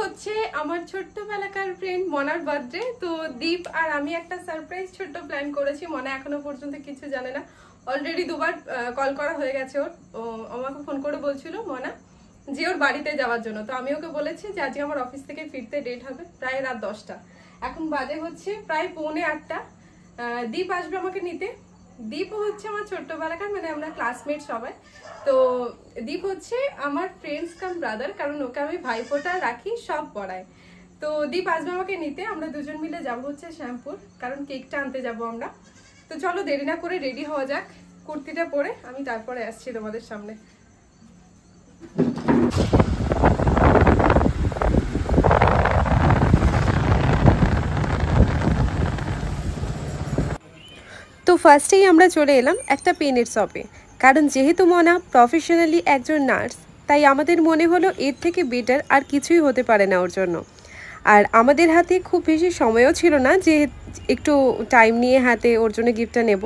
হচ্ছে আমার ছোট্টবেলাকার ফ্রেন্ড মনার বার্থডে। তো দীপ আর আমি একটা সারপ্রাইজ ছোট্ট প্ল্যান করেছি। মনা এখনো পর্যন্ত কিছু জানে না। অলরেডি দুবার কল করা হয়ে গেছে ওর। আমাকে ফোন করে বলছিল মনা যে ওর বাড়িতে যাওয়ার জন্য। তো আমি ওকে বলেছি যে আজকে আমার অফিস থেকে ফিরতে ডেট হবে প্রায় রাত 10টা। এখন বাজে হচ্ছে প্রায় 7:45। দীপ আসবে আমাকে নিতে। দীপ হচ্ছে আমার ছোট্টবেলাকার, মানে আমরা ক্লাসমেট সবাই। তো দীপ হচ্ছে আমার ফ্রেন্ডস কাম ব্রাদার, কারণ ওকে আমি ভাইফোঁটা রাখি, সব পড়াই। তো দীপ আসবে আমাকে নিতে, আমরা দুজন মিলে যাব হচ্ছে শ্যামপুর, কারণ কেকটা আনতে যাব আমরা। তো চলো দেরি না করে রেডি হওয়া যাক। কুর্তিটা পরে আমি তারপরে আসছি তোমাদের সামনে। তো ফার্স্টেই আমরা চলে এলাম একটা পেনের শপে, কারণ যেহেতু মনা প্রফেশনালি একজন নার্স, তাই আমাদের মনে হলো এর থেকে বেটার আর কিছুই হতে পারে না ওর জন্য। আর আমাদের হাতে খুব বেশি সময়ও ছিল না যে একটু টাইম নিয়ে হাতে ওর জন্য গিফটটা নেব,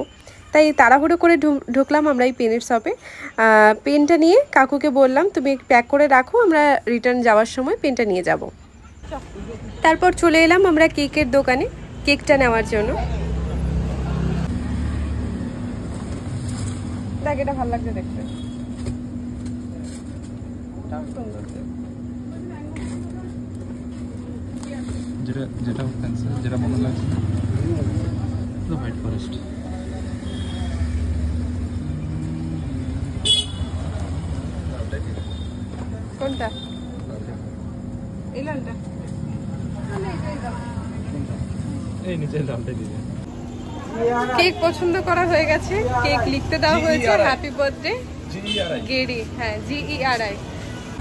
তাই তাড়াহুড়ো করে ঢুকলাম আমরা এই পেনের শপে। পেনটা নিয়ে কাকুকে বললাম তুমি প্যাক করে রাখো, আমরা রিটার্ন যাওয়ার সময় পেনটা নিয়ে যাব। তারপর চলে এলাম আমরা কেকের দোকানে কেকটা নেওয়ার জন্য। দেখ এটা ভালো লাগছে দেখতে, যেটা মনে লাগছে হোয়াইট ফরেস্ট। কোনটা? এই লালটা? এই নিচের দামটা দিবে। কেক পছন্দ করা হয়ে গেছে, কেক লিখতে দেওয়া হয়েছে হ্যাপি বার্থডে গেরি। হ্যাঁ GERI।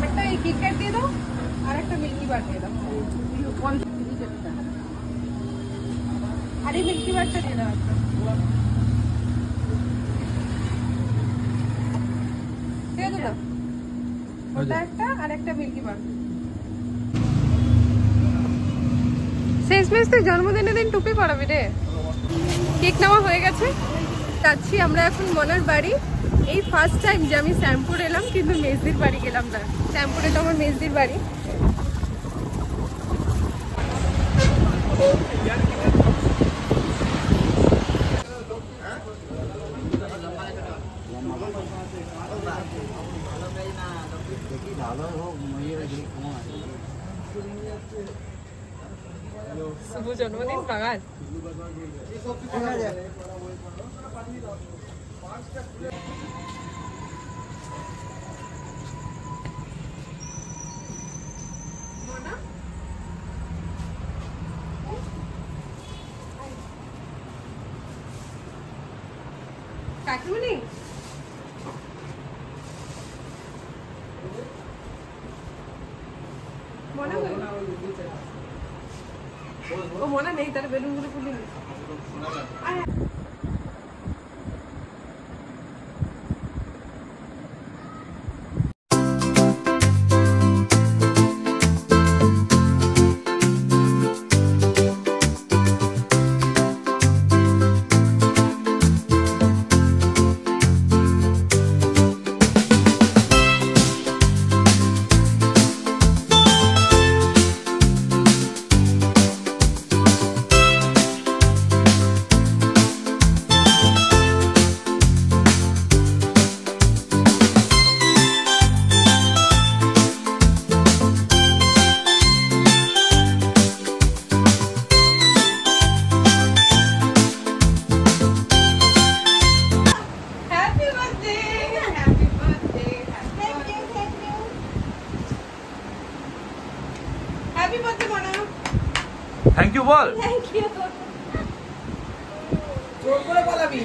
একটা এই কিটক্যাট দিয়ে দাও আর একটা মিল্কি বার দিয়ে দাও। আর এই মিল্কি বারটা দিয়ে দাও একটা। দিয়ে দাও ওটা একটা আর একটা মিল্কি বার। শেষমেশ তুই জন্মদিনের দিন টুপি পরাবি রে। কেক নেওয়া হয়ে গেছে, যাচ্ছি আমরা এখন মনার বাড়ি। এই ফার্স্ট টাইম যে আমি শ্যামপুর এলাম, কিন্তু মেজদির বাড়ি গেলাম না। শ্যামপুরে তো আমার মেজদির বাড়ি। শুভ জন্মদিন বাগান। কাকিমণি ও মনে নেই, তার বেলুন গুলো খুলে থ্যাংক ইউ বল। Thank you. জোর করে বলাবি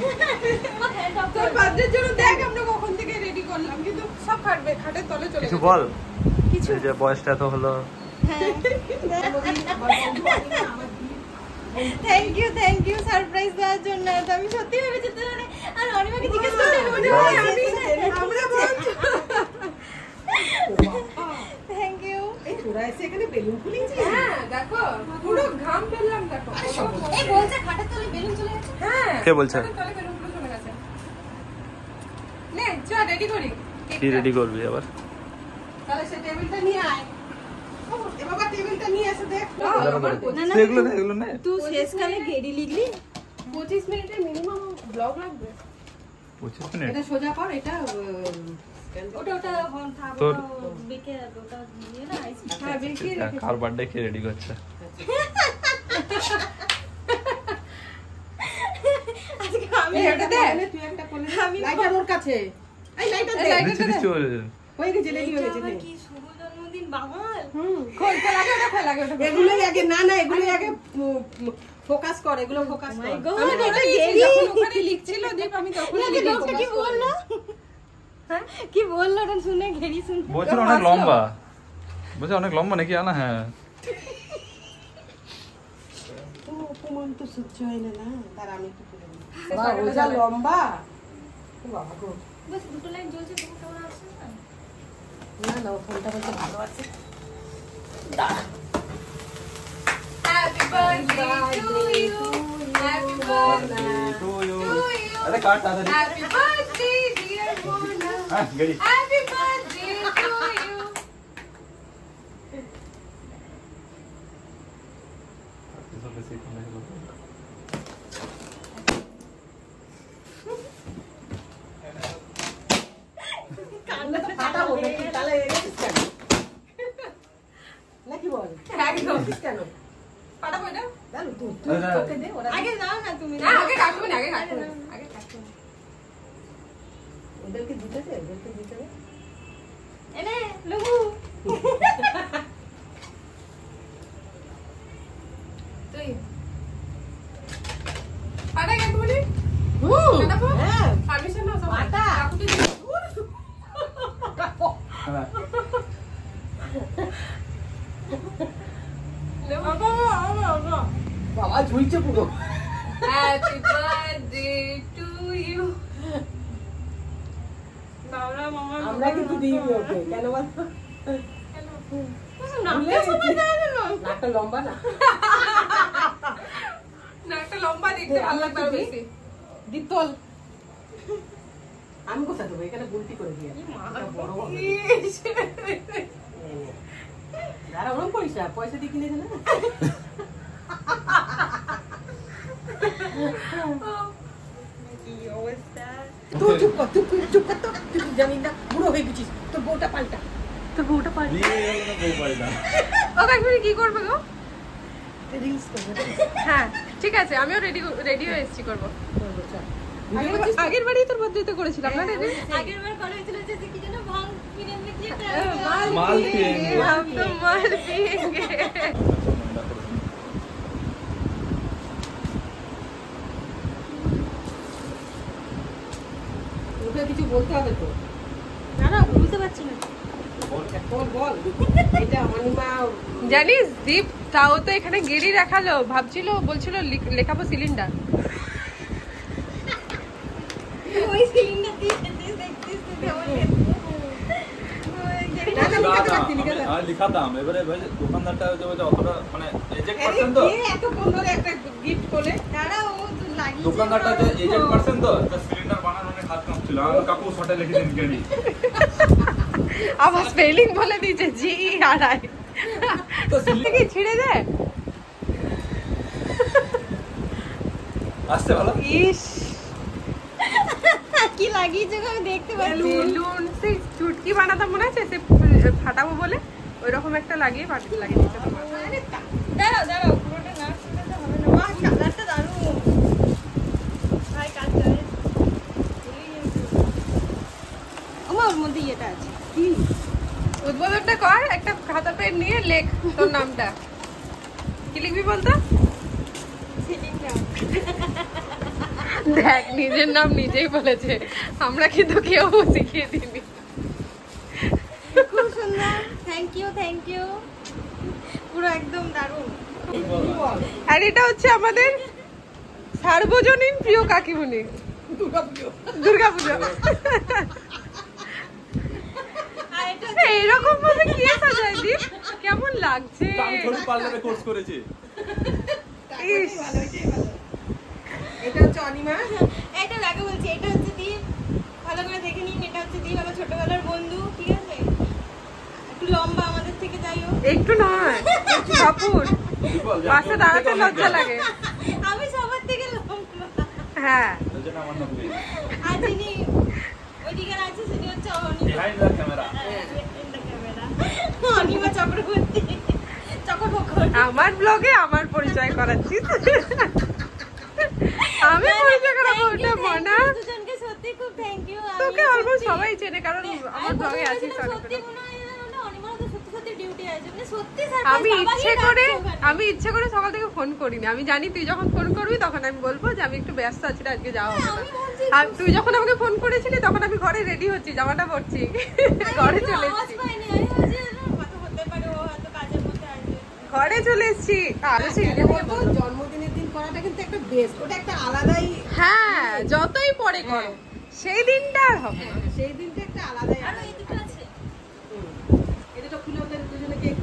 তোর বার্থডের জন্য। দেখ আমরা কখন থেকে রেডি করলাম, কিন্তু সব খাটের তলে চলে গেছে। কিছু বল। কিছু এই যে বয়সটা তো হলো। থ্যাংক ইউ সারপ্রাইজ দেওয়ার জন্য। তো আমি সত্যি ভেবেছি তো, আর অনিমাকে জিজ্ঞেস করতে মনে হয় আমরা বল। Thank you. এই তোরা এসে এখানে বেলুন খুলিয়েছিস? হ্যাঁ দেখো পুরো ঘাম ফেললাম। দেখো এই বলছে খাটের তলে বেলুন চলে গেছে। হ্যাঁ কে বলছে? খাটের তলে বেলুন চলে গেছে। নে চল রেডি করি। কি রেডি করবি আবার? তাহলে সে টেবিলটা নিয়ে আয়। ও এ বাবা টেবিল এগুলো না এগুলো না তুই শেষকালে গেড়ি লিখলি 25 মিনিটের মিনিমাম ব্লগ লাগবে। 25 মিনিট এটা সোজা কর, এটা ওটা তোর- বেঁকে ওটা দিয়ে না আইস হ্যাঁ বেশি কার বার্থডে কে রেডি করছে আজকে আমি এটা দে, তুই একটা কোলে আমি- লাইটার ওর কাছে। এই লাইটার দে। দিচ্ছি দিচ্ছি বলে হয়ে গেছে, রেডি হয়ে এটা গেছে। আবার কি শুভ জন্মদিন বাঙাল খোল লাগে ওটা খোল লাগে ওটা খোল। এগুলোই আগে না এগুলোই আগে ফোকাস কর, এগুলো ফোকাস কর। My God, আমি এটা বলে দিয়েছি, গেড়ি। যখন ওখানে লিখছিল দীপ আমি তখন এই লোকটা কি বললো হ্যাঁ কি বললো ওটা শুনে ঘেড়ি শুনে বলছিল অনেক লম্বা বলছে অনেক লম্বা নাকি আনা হ্যাঁ ও অপমান তো সহ্য হয় না, না তার আমি একটু করে দিই। বাবা ও যা লম্বা, ও বাবা গো। বস দুটো লাইন জ্বলছে তুমি কেমন আসছে না না না ও ফোনটা বলতে ভালো আছে। Happy birthday to you, happy birthday to you to you, আরে কাট তাড়াতাড়ি হ্যাপি বার্থডে ডিয়ার মোনা, হ্যাঁ গড়ি হ্যাপি বার্থডে টু ইউ। কান্না তো ফাটাবো নাকি, তাহলে রেখেছিস কেন? নাকি বল? একদম রেখেছিস কেন? পাঠাবো এটা? জানো তুই তোকে দে, ওরা আগে যাও না তুমি না আগে কাটবো না, আগে কাটবো না, আগে কাটবো না। ওদেরকে দিতে দে, ওদেরকে দিতে দে। এনে লঘু তুই পাঠা কাটবো নি? হুম, কাটাবো? হ্যাঁ। পারমিশন নাও সবার। পাঠা। কাকুকে দিবি? নেবো? বাবা ঝুলছে পুরো। Happy birthday to you. বাবা মামা আমরা কিন্তু দিইনি ওকে, কেন বল? নামটা সবাই দেয় না। নাকটা লম্বা না। নাকটা লম্বা দেখতে ভালো লাগবে আরো বেশি। দিতল। আমি কোথায় দেবো? এখানে গুলতি করে দিয়ে। এটা বড় হবে। ইস। যারা ওরম করিস না, পয়সা দিয়ে কিনে দে না। কি অবস্থা তুই চুপ কর, চুপ কর তো। তুই জানিস না, বুড়ো হয়ে গেছিস। তোর বউটা পাল্টা। তোর বউটা পাল্টা। ও কাকিমণি কি করবে গো? রিলস করবে। হ্যাঁ ঠিক আছে, আমিও রেডি হয়ে এসেছি করবো। করবো, চল। আগের বাড়ি তোর বার্থডেতে করেছিলাম না রেডি? আগের বার করা হয়েছিল যে কি যেন ভাঙ কিনে এনে কি একটা মাল পিয়েঙ্গে हम तो माल पिएंगे। ওকে কিছু বলতে হবে তো। না না বুঝতে পারছি না তোর বল। এটা অনিমা জানিস দীপ তাও তো এখানে গেড়ি রাখালো, ভাবছিল বলছিল লেখাবো সিলিন্ডার। ওই সিলিন্ডার দিয়ে দেখতিস তুই কেমন লিখাতাম এবারে ভাই দোকানদারটা অতটা মানে এজেক্ট আরে পারছেন তো কে এত সুন্দর একটা গিফট করলে? দাঁড়া ও তো লাগিয়ে দোকানদারটা যে এজেক্ট পারছেন তো সিলিন্ডার বানানোর অনেক হাত কাঁপছিল আমি কাকু শর্টে লিখে দিন গেলি আবার স্পেলিং বলে দিয়েছে জি আর আই, তো কি ছিঁড়ে যায়? আসছে ভালো ইস কি লাগিয়েছে গো, আমি দেখতে পাচ্ছি বেলুন সেই চুটকি বানাতাম মনে আছে, সে ফাটাবো বলে ওই রকম একটা লাগিয়ে লাগিয়ে দিচ্ছে তোমার। দাঁড়াও দাঁড়াও পুরোটা না শুনে তো হবে না বাহ কালারটা দারুণ ভাই কাজ করে আমার ওর মধ্যে এটা আছে কি? উদ্বোধনটা কর, একটা খাতা পেন নিয়ে লেখ তোর নামটা। কি লিখবি বলতো? সিলিন্ডার দেখ নিজের নাম নিজেই বলেছে, আমরা কিন্তু কেউ শিখিয়ে দিইনি। খুব সুন্দর থ্যাংক ইউ পুরো একদম দারুণ আর এটা হচ্ছে আমাদের সার্বজনীন প্রিয় কাকিমণি দুর্গাপুজো। আর এটা এরকম ভাবে কি সাজায় দীপ, কেমন লাগছে? আমি থোড়ি পার্লারে কোর্স করেছি ইস, এটা হচ্ছে অনিমা। এটা লাগে বলছি এটা হচ্ছে দীপ ভালো করে দেখে নিন এটা হচ্ছে দীপ আমার ছোটবেলার বন্ধু ঠিক আছে একটু লম্বা আমাদের থেকে যাই হোক একটু নয় বাপুর বিপল, যা, পাশে তোর দাঁড়াতে থেকে অনেক লজ্জা যা। লাগে। আমি সবার থেকে লম্বা। হ্যাঁ ওই জন্য আমার নাম প্রিন্স। আর যিনি ওইদিকে আছে তিনি হচ্ছে Anima. Behind the camera। Anima Chakraborty. Chakraborty. আমার ব্লগে আমার পরিচয় করাচ্ছিস। আমি পরিচয় করাবো ওটা মনা। দুজনকে সত্যি খুব থ্যাংক ইউ। তোকে অলমোস্ট সবাই চেনে কারণ আমার ব্লগে আছিস অনেক। সত্যি মনে হয় অনিমার তো সত্যি সত্যি ডিউটি আছে মানে সত্যি আমি ইচ্ছে করে সকাল থেকে ফোন করিনি। আমি জানি তুই যখন ফোন করবি তখন আমি বলবো যে আমি একটু ব্যস্ত আছি না, আজকে যাওয়া হবে না। আর তুই যখন আমাকে ফোন করেছিলি তখন আমি ঘরে রেডি হচ্ছি, জামাটা পরছি, ঘরে চলে এসেছি। ঘরে চলে এসেছি। জন্মদিনের দিন করাটা কিন্তু একটা বেস্ট, ওটা একটা আলাদাই। হ্যাঁ যতই পরে করো সেই দিনটা আর হবে না। সেই দিনটা একটা আলাদাই। আর এই দুটো আছে এটা খুলে ওদের দুজনে কেক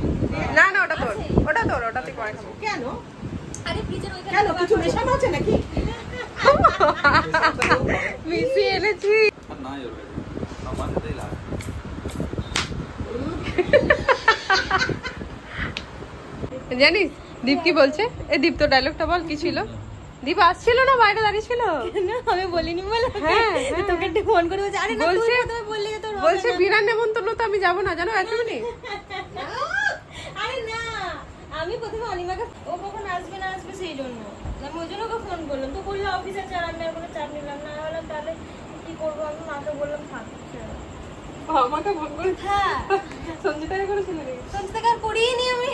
না না ওটা তোর, ওটা তোর, ওটা তুই পরে খাবো। কেন আরে ফ্রিজের ওইখানে কেন কিছু মেশানো আছে নাকি? মিশিয়ে এনেছি। আর নাই ওর কাছে। আমার সাথেই লাগে। জানিস দীপ কি বলছে? এই দীপ তো ডায়লগটা বল, কি ছিল? দীপ আসছিল না, বাইরে দাঁড়িয়ে ছিল। না আমি বলিনি বলে হ্যাঁ, তোকে একটু ফোন করে বলছে আরে না তুই বলছে- প্রথমে বললি যে তোর হবে বলছে না। বিনা নেমন্তন্ন তো আমি যাবো না, জানো এতখানি। আরে না আমি প্রথমে অনিমাকে ও কখন আসবে না আসবে সেই জন্য আমি ওই জন্য ওকে ফোন করলাম তো বললো অফিসে চাপ আমি আর কোনো চাপ নিলাম না বললাম তাহলে কি করবো আমি মাকে বললাম থাক আমাকে ফোন করে হ্যাঁ সঞ্জিতাকে করেছিল রে। সঞ্চিতাকে আর করিনি আমি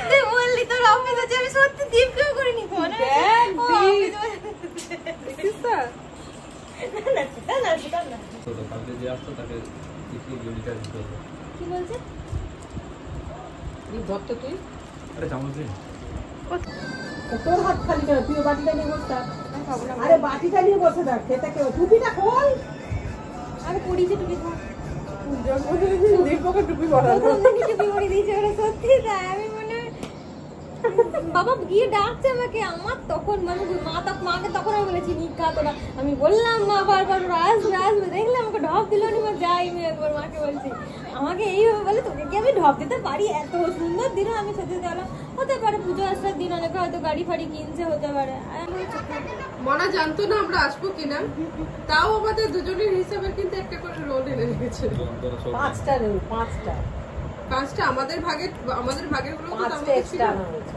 তুই বললি তোর অফিস আছে আমি সত্যি দীপকেও করিনি ফোন দেখ, দীপ। দেখিস তো? তো কালকে যে আসতো তাকে কিছু জড়িটা দিতে হবে। কি বলছে ধরত তুই আরে চামচ দিন। তোর হাত খালি কেন? তুই বাটিটা নিয়ে বসে থাক। আরে বাটিটা নিয়ে বসে থাক, খেতে কেউ টুপিটা খোল। আমি পড়িয়েছি টুপি থাক দীপকে টুপি পরানো। টুপি পরিয়ে দিয়েছে ওরা সত্যি তাই আমি মনে হয় বাবা গিয়ে ডাকছে আমাকে আমার তখন মানে মাকে তখন আমি বলেছি নিকা তোরা আমি বললাম মা বারবার আসবে আসবে দেখলে আমাকে ঢপ দিল নি মা যাই আমি একবার মাকে বলছি আমাকে এইভাবে বলে তোকে কি আমি ঢপ দিতে পারি এত সুন্দর দিন আমি সত্যি গেলাম হতে পারে পুজো আসার দিন অনেকে হয়তো গাড়ি ফাড়ি কিনছে হতে পারে মনা জানতো না আমরা আসবো কিনা, তাও আমাদের দুজনের হিসাবে কিন্তু একটা করে রোল এনে রেখেছে। পাঁচটা নেই, পাঁচটা পাঁচটা আমাদের ভাগের গুলো তো পাঁচটা আমাদের ছিল। এক্সট্রা আনা হয়েছে।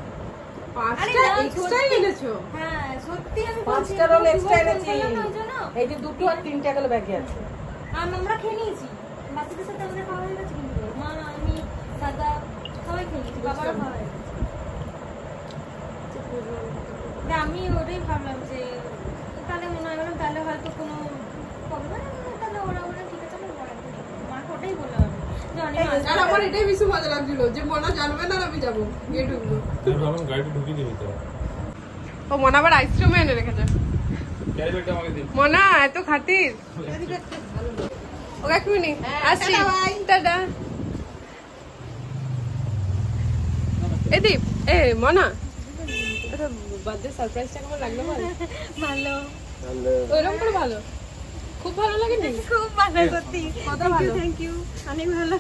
পাঁচটা এক্সট্রাই এনেছো। হ্যাঁ সত্যি আমি পাঁচটা রোল এক্সট্রা এনেছি। ওই জন্য এই যে দুটো আর তিনটা গেলে ব্যাগে আছে। আমরা খেয়ে নিয়েছি বাচ্চাদের সাথে আমাদের খাওয়া হয়ে গেছে কিন্তু মা আমি দাদা সবাই খেয়ে নিয়েছি বাবারও খাওয়া হয়ে গেছে আমি ওটাই ভাবলাম যে তাহলে মনে হয় বললাম তাহলে হয়তো কোনো প্রবলেম তাহলে ওরা ঠিক আছে আমি মাকে ওটাই বললাম যে অনেক আর আমার এটাই বেশি মজা লাগছিল যে মনা জানবে না আর আমি যাবো গিয়ে ঢুকবো। আমি ভাবলাম গাড়িটা ঢুকিয়ে দিবি তো। ও মনা আবার আইসক্রিম এনে রেখেছে। ক্যারি ব্যাগটা আমাকে দিন। মনা এত খাতির। ও এক মিনিট আসছি, টাটা। এ দীপ এ মনা এটা বার্থডে সারপ্রাইজটা কেমন লাগলো বল? ভালো ওইরকম করে ভালো, খুব ভালো লাগেনি? খুব ভালো সত্যি কত ভালো। থ্যাংক ইউ অনেক ভালো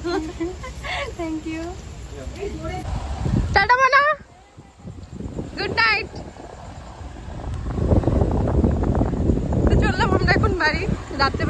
থ্যাংক ইউ টাটা মনা, গুড নাইট। তো চললাম আমরা এখন বাড়ি, রাত্রে